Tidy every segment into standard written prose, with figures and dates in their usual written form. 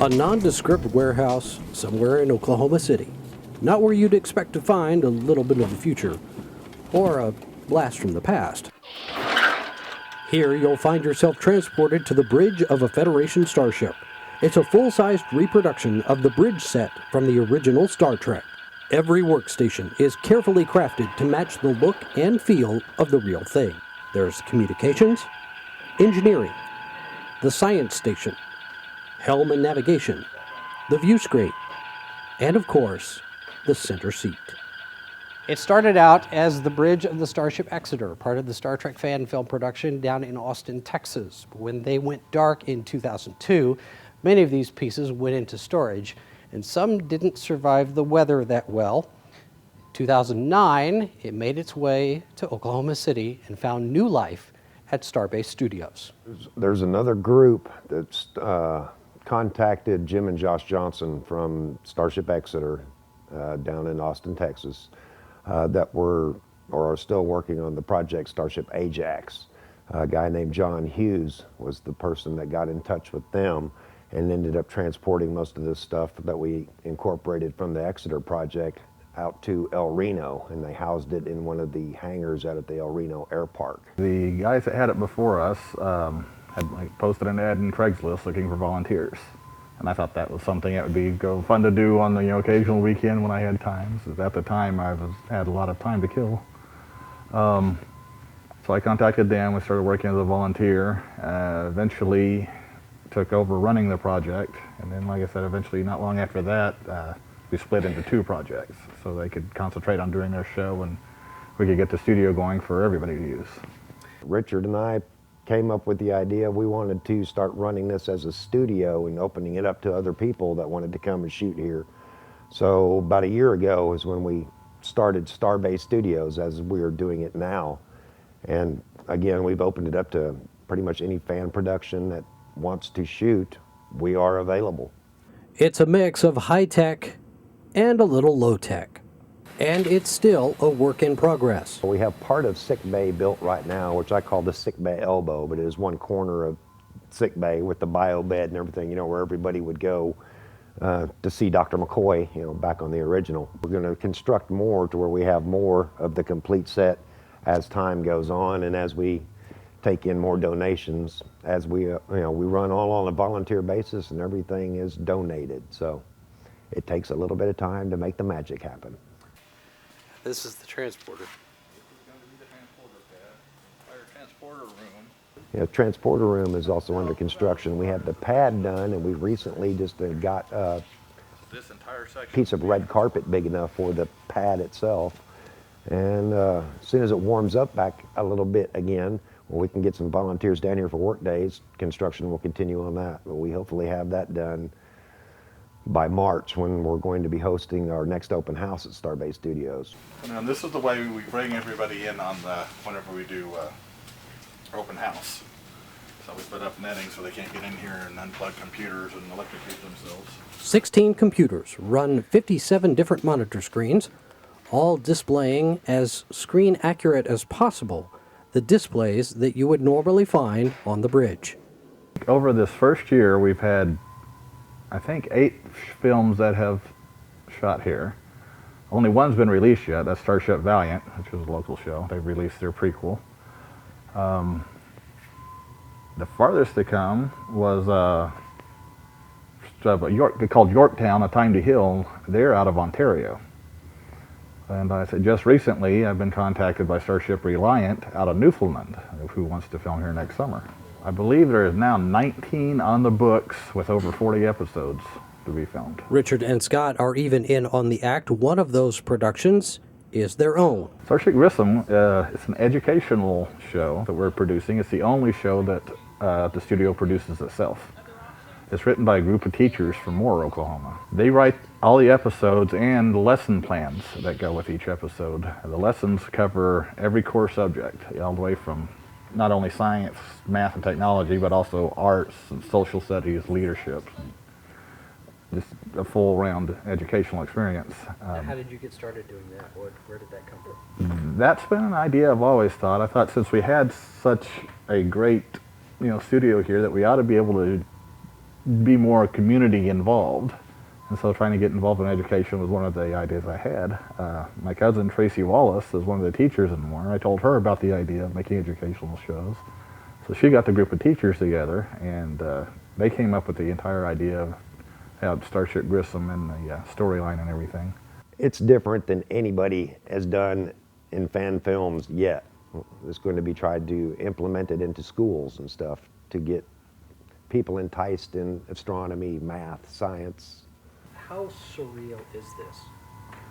A nondescript warehouse somewhere in Oklahoma City. Not where you'd expect to find a little bit of the future, or a blast from the past. Here you'll find yourself transported to the bridge of a Federation starship. It's a full-sized reproduction of the bridge set from the original Star Trek. Every workstation is carefully crafted to match the look and feel of the real thing. There's communications, engineering, the science station, helm and navigation, the view screen, and of course, the center seat. It started out as the bridge of the Starship Exeter, part of the Star Trek fan film production down in Austin, Texas. When they went dark in 2002, many of these pieces went into storage, and some didn't survive the weather that well. 2009, it made its way to Oklahoma City and found new life at Starbase Studios. There's another group that's contacted Jim and Josh Johnson from Starship Exeter down in Austin, Texas, that were or are still working on the project Starship Ajax. A guy named John Hughes was the person that got in touch with them and ended up transporting most of this stuff that we incorporated from the Exeter project out to El Reno, and they housed it in one of the hangars out at the El Reno Air Park. The guys that had it before us had posted an ad in Craigslist looking for volunteers, and I thought that was something that would be fun to do on the occasional weekend when I had time. So at the time, I had a lot of time to kill. So I contacted them. We started working as a volunteer. Eventually took over running the project, and then, like I said, eventually not long after that, we split into two projects so they could concentrate on doing their show and we could get the studio going for everybody to use. Richard and I came up with the idea we wanted to start running this as a studio and opening it up to other people that wanted to come and shoot here. So about a year ago is when we started Starbase Studios as we are doing it now. And again, we've opened it up to pretty much any fan production that wants to shoot. We are available. It's a mix of high-tech and a little low-tech. And it's still a work in progress. We have part of Sick Bay built right now, which I call the Sick Bay elbow, but it is one corner of Sick Bay with the bio bed and everything, where everybody would go to see Dr. McCoy, back on the original. We're going to construct more to where we have more of the complete set as time goes on and as we take in more donations. As we run all on a volunteer basis and everything is donated. So it takes a little bit of time to make the magic happen. This is the transporter. The transporter room is also under construction. We have the pad done, and we recently just got a piece of red carpet big enough for the pad itself. And as soon as it warms up back a little bit again, we can get some volunteers down here for work days. Construction will continue on that, but we hopefully have that done by March when we're going to be hosting our next open house at Starbase Studios. And this is the way we bring everybody in on whenever we do open house. So we put up netting so they can't get in here and unplug computers and electrocute themselves. 16 computers run 57 different monitor screens, all displaying as screen accurate as possible the displays that you would normally find on the bridge. Over this first year, we've had, I think, 8 films that have shot here. Only one's been released yet. That's Starship Valiant, which was a local show. They've released their prequel. The farthest to come was called Yorktown, A Time to Heal. They're out of Ontario. And I said just recently, I've been contacted by Starship Reliant out of Newfoundland, who wants to film here next summer. I believe there is now 19 on the books with over 40 episodes to be filmed. Richard and Scott are even in on the act. One of those productions is their own. Starship Grissom, it's an educational show that we're producing. It's the only show that the studio produces itself. It's written by a group of teachers from Moore, Oklahoma. They write all the episodes and lesson plans that go with each episode. The lessons cover every core subject, all the way from not only science, math, and technology, but also arts and social studies, leadership. Just a full-round educational experience. How did you get started doing that? Where did that come from? That's been an idea I've always thought. I thought since we had such a great studio here that we ought to be able to be more community involved. And so trying to get involved in education was one of the ideas I had. My cousin Tracy Wallace is one of the teachers in Moore. I told her about the idea of making educational shows. So she got the group of teachers together, and they came up with the entire idea of how Starship Grissom and the storyline and everything. It's different than anybody has done in fan films yet. It's going to be tried to implement it into schools and stuff to get people enticed in astronomy, math, science. How surreal is this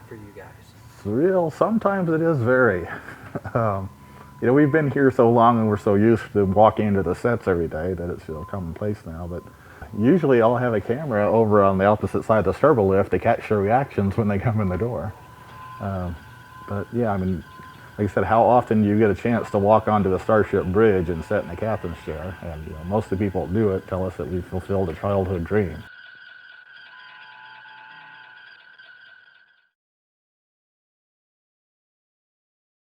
for you guys? Surreal, sometimes it is very. You know, we've been here so long and we're so used to walking into the sets every day that it's commonplace now, but usually I'll have a camera over on the opposite side of the servo lift to catch their reactions when they come in the door. But yeah, I mean, like I said, how often do you get a chance to walk onto the Starship bridge and sit in the captain's chair? And most of the people that do it tell us that we've fulfilled a childhood dream.